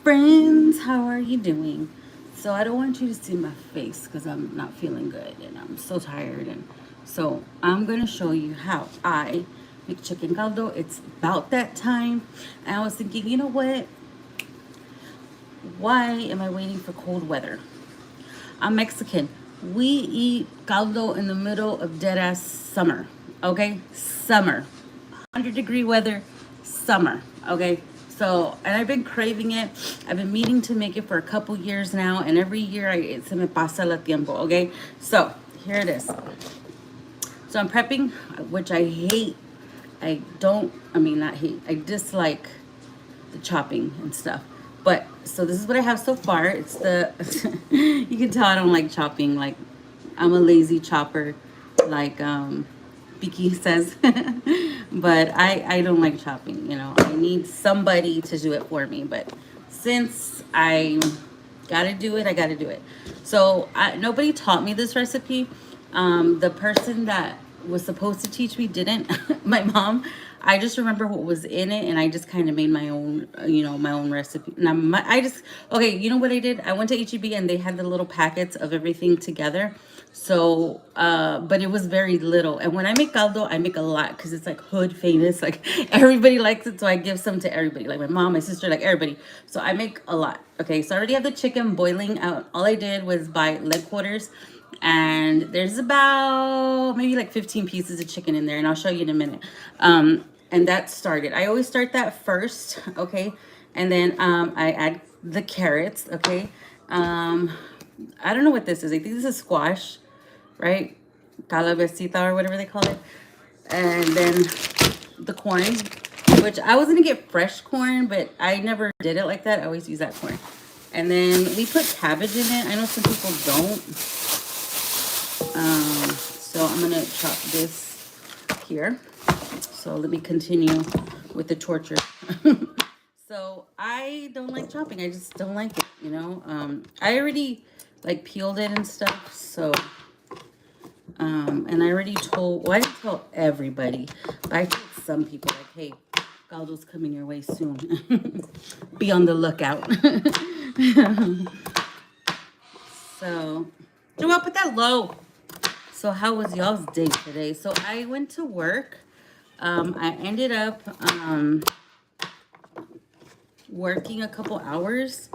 friends, how are you doing? So I don't want you to see my face because I'm not feeling good and I'm so tired. And so I'm going to show you how I make chicken caldo. It's about that time. And I was thinking, you know what? Why am I waiting for cold weather? I'm Mexican. We eat caldo in the middle of dead ass summer. Okay? Summer. 100-degree weather, summer. Okay? So, and I've been craving it. I've been meaning to make it for a couple years now, and every year se me pasa el tiempo. Okay? So, here it is. So, I'm prepping, which I hate. Not hate. I dislike the chopping and stuff. But so this is what I have so far. It's the you can tell I don't like chopping. Like I'm a lazy chopper, like Vicky says. But I don't like chopping. You know, I need somebody to do it for me. But since I gotta do it, I gotta do it. So nobody taught me this recipe. The person that was supposed to teach me didn't. My mom. I just remember what was in it, and I just kind of made my own, my own recipe. And okay, you know what I did? I went to HEB and they had the little packets of everything together. So, but it was very little. And when I make caldo, I make a lot because it's like hood famous. Like everybody likes it, so I give some to everybody. Like my mom, my sister, like everybody. So I make a lot. Okay, so I already have the chicken boiling out. All I did was buy leg quarters. And there's about maybe like 15 pieces of chicken in there, and I'll show you in a minute. And that started. I always start that first, okay? And then I add the carrots, okay? I don't know what this is. I think this is squash, right? Calabacita or whatever they call it. And then the corn, which I was gonna get fresh corn, but I never did it like that. I always use that corn. And then we put cabbage in it. I know some people don't. So I'm gonna chop this here. So let me continue with the torture. So I don't like chopping. I just don't like it, I already like peeled it and stuff. So, and I already told, well, I didn't tell everybody, but I told some people like, hey, caldo's coming your way soon. Be on the lookout. So, Joelle, put that low. So how was y'all's day today? So I went to work. I ended up working a couple hours,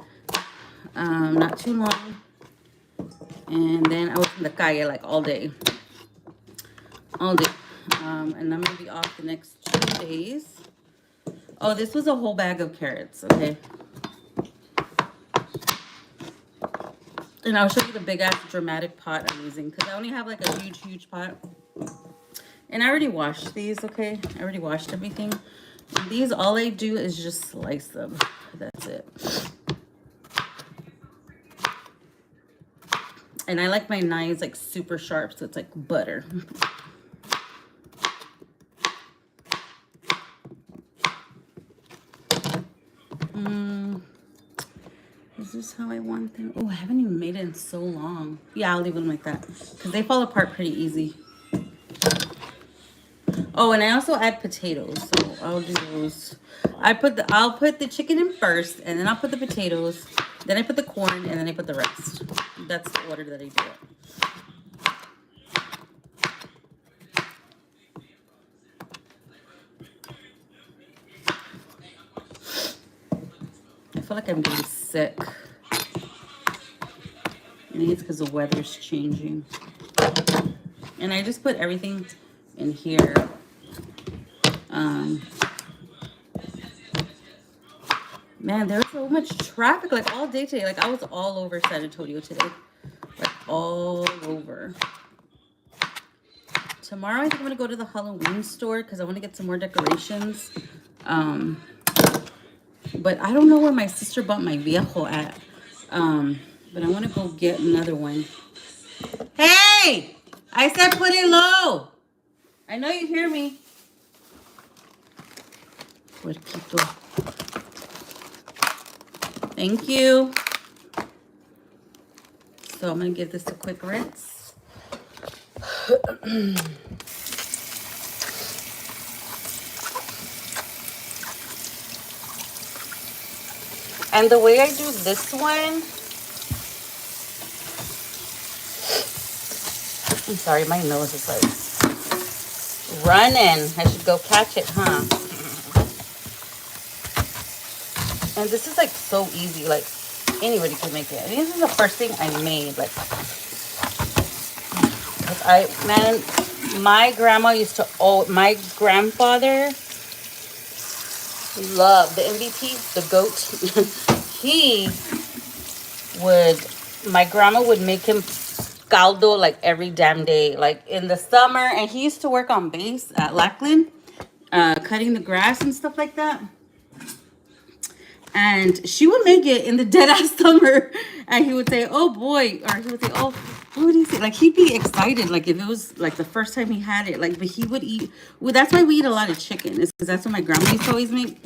not too long. And then I was in the calle like all day. And I'm gonna be off the next 2 days. Oh, this was a whole bag of carrots, okay? And I'll show you the big ass dramatic pot I'm using because I only have like a huge pot. And I already washed these, okay? I already washed everything. And these, all I do is just slice them. That's it. And I like my knives like super sharp, so it's like butter. Is this how I want them? Oh, I haven't even made it in so long. Yeah, I'll leave them like that because they fall apart pretty easy. Oh, and I also add potatoes, so I'll do those. I'll put the chicken in first, and then I'll put the potatoes. Then I put the corn, and then I put the rest. That's the order that I do it. I feel like I'm getting sick. Maybe it's because the weather's changing. And I just put everything in here. Man, there was so much traffic like all day today. Like I was all over San Antonio today. Like all over. Tomorrow I think I'm gonna go to the Halloween store because I want to get some more decorations. But I don't know where my sister bought my viejo at. But I want to go get another one. Hey! I said put it low. I know you hear me. Puerquito. Thank you. So I'm going to give this a quick rinse. And the way I do this one, I'm sorry, my nose is like running. I should go catch it, huh? And this is like so easy, like anybody can make it. This is the first thing I made, like man, my grandma used to, my grandfather loved the MVP, the goat. He would, my grandma would make him caldo like every damn day, like in the summer. And he used to work on base at Lackland, cutting the grass and stuff like that. And she would make it in the dead ass summer, and he would say, "Oh boy," or he would say, "Oh, what would he say?" Like he'd be excited, like if it was like the first time he had it. Like, but he would eat. Well, that's why we eat a lot of chicken. Is because that's what my grandma used to always make.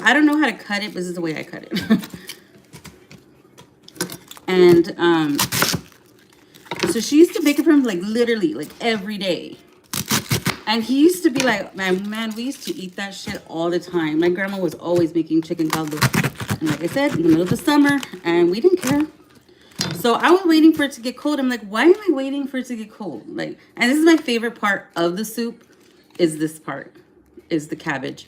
I don't know how to cut it, but this is the way I cut it. And so she used to make it for him like literally like every day. And he used to be like, man, we used to eat that shit all the time. My grandma was always making chicken caldo. And like I said, in the middle of the summer, and we didn't care. So I was waiting for it to get cold. I'm like, why am I waiting for it to get cold? Like, and this is my favorite part of the soup, is this part, is the cabbage.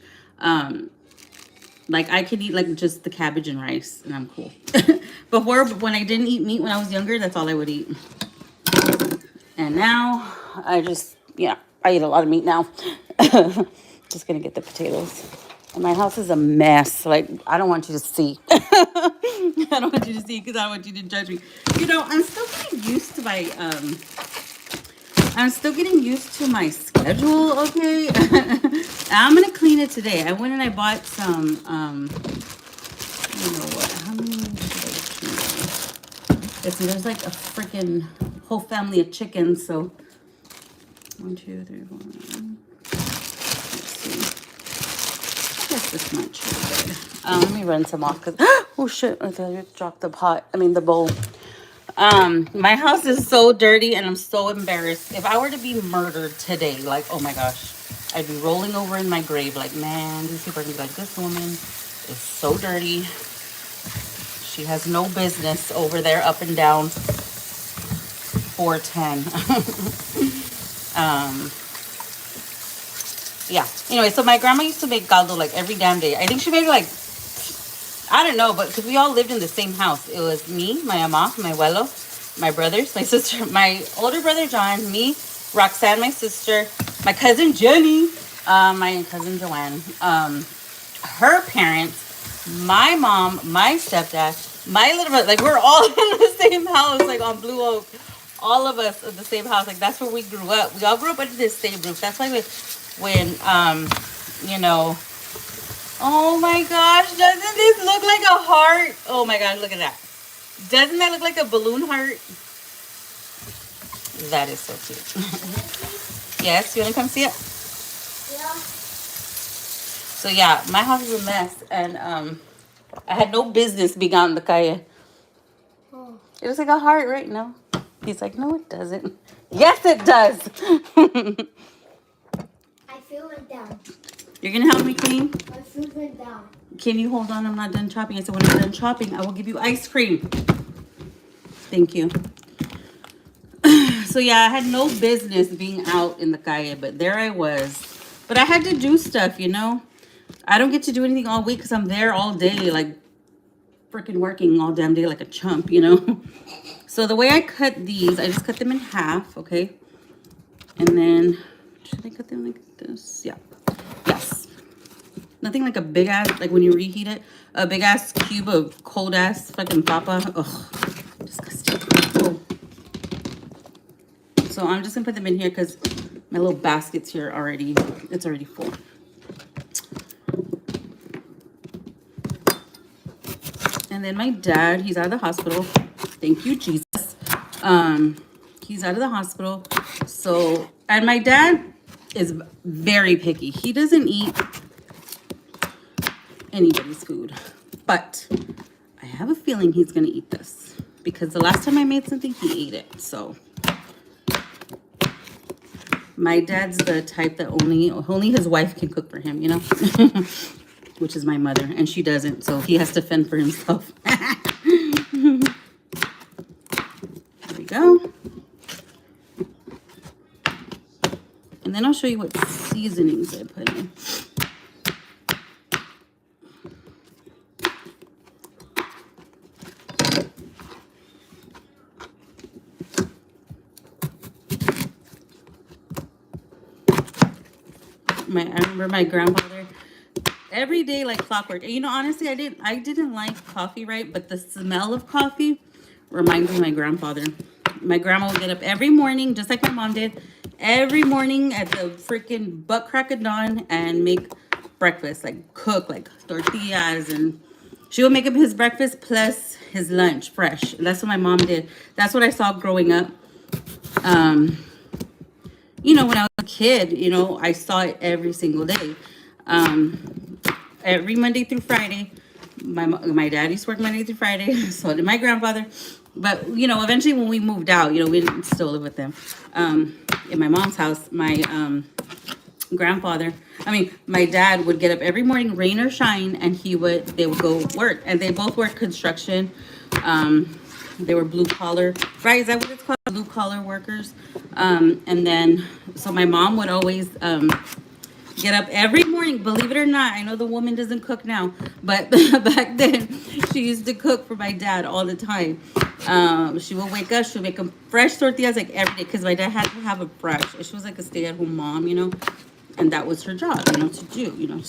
Like I could eat like just the cabbage and rice, and I'm cool. Before, when I didn't eat meat when I was younger, that's all I would eat. And now I just, yeah, I eat a lot of meat now. Just gonna get the potatoes. And my house is a mess. Like, I don't want you to see. I don't want you to see because I don't want you to judge me. You know, I'm still getting used to my schedule, okay? I'm gonna clean it today. I went and I bought some, you know what, how many there's like a freaking whole family of chickens, so 1, 2, 3, 4. Let's see. I guess this much. Let me rinse them off because oh shit! I thought I dropped the pot. I mean the bowl. My house is so dirty and I'm so embarrassed. If I were to be murdered today, like oh my gosh, I'd be rolling over in my grave. Like man, these people are gonna be like, this woman is so dirty. She has no business over there up and down 410. Yeah. Anyway, so my grandma used to make caldo like every damn day. I think she made like, I don't know, but because we all lived in the same house. It was me, my mama, my abuelo, my brothers, my sister, my older brother John, me, Roxanne, my sister, my cousin Jenny, my cousin Joanne, her parents, my mom, my stepdad, my little brother. Like we're all in the same house, like on Blue Oak. All of us in the same house. Like that's where we grew up. We all grew up under the same roof. That's why when you know, oh my gosh, doesn't this look like a heart? Oh my gosh, look at that. Doesn't that look like a balloon heart? That is so cute. Yes, you want to come see it? Yeah. So yeah, my house is a mess, and I had no business being out in the calle. Oh. It looks like a heart right now. He's like, no, it doesn't. Yes, it does. My food went down. You're going to help me clean? My food went down. Can you hold on? I'm not done chopping. I said, when I'm done chopping, I will give you ice cream. Thank you. So, yeah, I had no business being out in the calle, but there I was. But I had to do stuff, you know. I don't get to do anything all week because I'm there all day, like freaking working all damn day like a chump, you know. So the way I cut these, I just cut them in half, okay? And then, should I cut them like this? Yeah. Yes. Nothing like a big ass, like when you reheat it, a big ass cube of cold ass fucking papa. Ugh, disgusting. Oh. So I'm just gonna put them in here because my little basket's here already. It's already full. And then my dad, he's out of the hospital. Thank you, Jesus. He's out of the hospital. So, and my dad is very picky. He doesn't eat anybody's food. But I have a feeling he's going to eat this. Because the last time I made something, he ate it. So, my dad's the type that only his wife can cook for him, you know? which is my mother, and she doesn't, so he has to fend for himself. There we go. And then I'll show you what seasonings I put in. I remember my grandfather every day like clockwork. And, you know, honestly, I didn't like coffee, right? But the smell of coffee reminds me of my grandfather. My grandma would get up every morning, just like my mom did, every morning at the freaking butt crack of dawn and make breakfast, like cook like tortillas, and she would make him his breakfast plus his lunch fresh. That's what my mom did. That's what I saw growing up. You know, when I was a kid, you know, I saw it every single day. Every Monday through Friday. My dad used to work Monday through Friday, so did my grandfather. But, you know, eventually when we moved out, you know, we didn't still live with them. In my mom's house, my my dad would get up every morning, rain or shine, and they would go work. And they both worked construction. They were blue collar, right? Is that what it's called? Blue collar workers. And then, so my mom would always get up every morning. Believe it or not, I know the woman doesn't cook now, but back then she used to cook for my dad all the time. She would wake up, she would make him fresh tortillas like every day because my dad had to have a fresh. She was like a stay-at-home mom, you know, and that was her job, you know, to do, you know,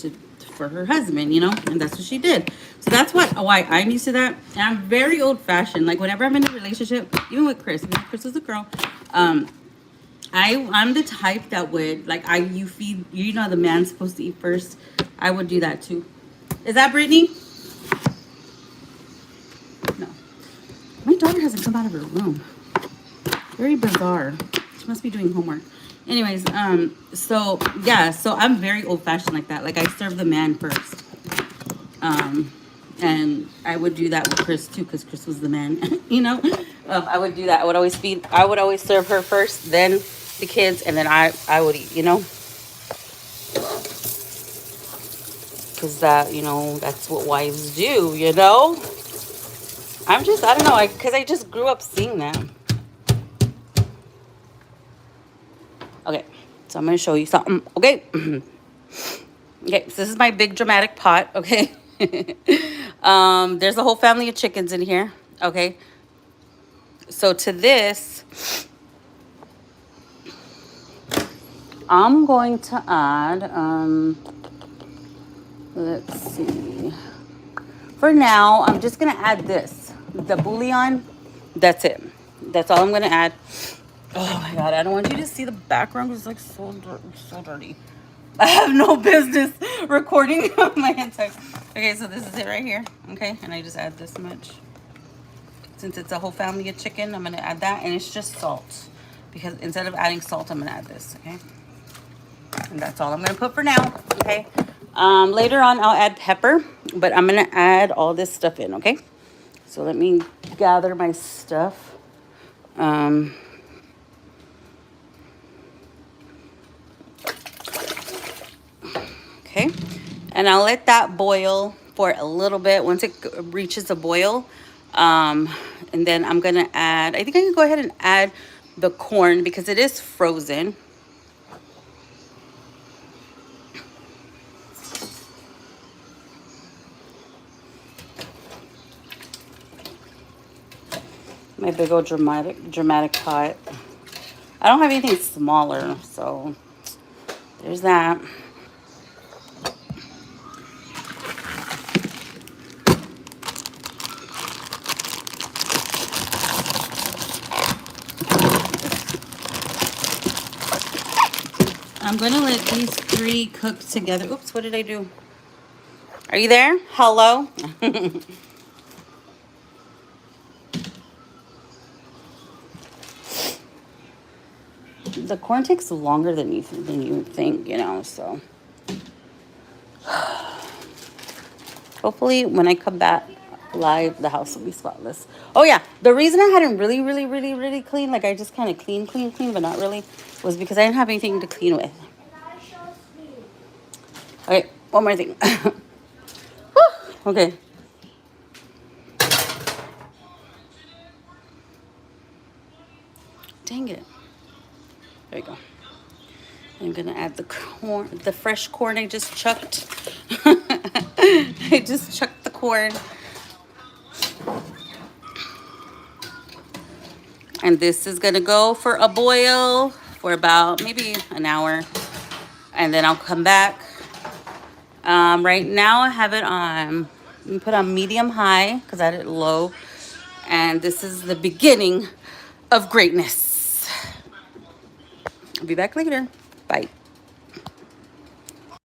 for her husband, you know, and that's what she did. So that's why I'm used to that. And I'm very old-fashioned. Like whenever I'm in a relationship, even with Chris, Chris is a girl. I'm the type that would like you feed, you know, the man's supposed to eat first. I would do that too. Is that Brittany? No. My daughter hasn't come out of her room. Very bizarre. She must be doing homework. Anyways, so yeah, so I'm very old fashioned like that. Like I serve the man first. And I would do that with Chris too, because Chris was the man, you know. I would do that. I would always serve her first, then the kids, and then I would eat, you know. Because that, you know, that's what wives do, you know. I don't know, because I just grew up seeing that. Okay, so I'm going to show you something, okay? Okay, so this is my big dramatic pot, okay? There's a whole family of chickens in here, okay? So to this, I'm going to add, let's see. For now, I'm just going to add this, the bouillon. That's it. That's all I'm going to add. Oh my God, I don't want you to see the background. It's like so dirty. I have no business recording my entire. Okay, so this is it right here. Okay, and I just add this much. Since it's a whole family of chicken, I'm gonna add that, and it's just salt. Because instead of adding salt, I'm gonna add this, okay? And that's all I'm gonna put for now, okay? Later on, I'll add pepper, but I'm gonna add all this stuff in, okay? So let me gather my stuff. Okay, and I'll let that boil for a little bit. Once it reaches a boil, and then I'm gonna add, I think I can go ahead and add the corn because it is frozen. My big old dramatic pot. I don't have anything smaller, so there's that. I'm going to let these three cook together. Oops, what did I do? Are you there? Hello? The corn takes longer than you think, you know, so. Hopefully, when I come back live, the house will be spotless. Oh, yeah. The reason I hadn't really clean, like I just kind of clean, but not really, was because I didn't have anything to clean with. Okay, one more thing. Okay. Dang it. There you go. I'm gonna add the corn, the fresh corn I just chucked. I just chucked the corn. And this is gonna go for a boil for about maybe an hour. And then I'll come back. Right now I have it on, let me put on medium high because I had it low. And this is the beginning of greatness. I'll be back later. Bye.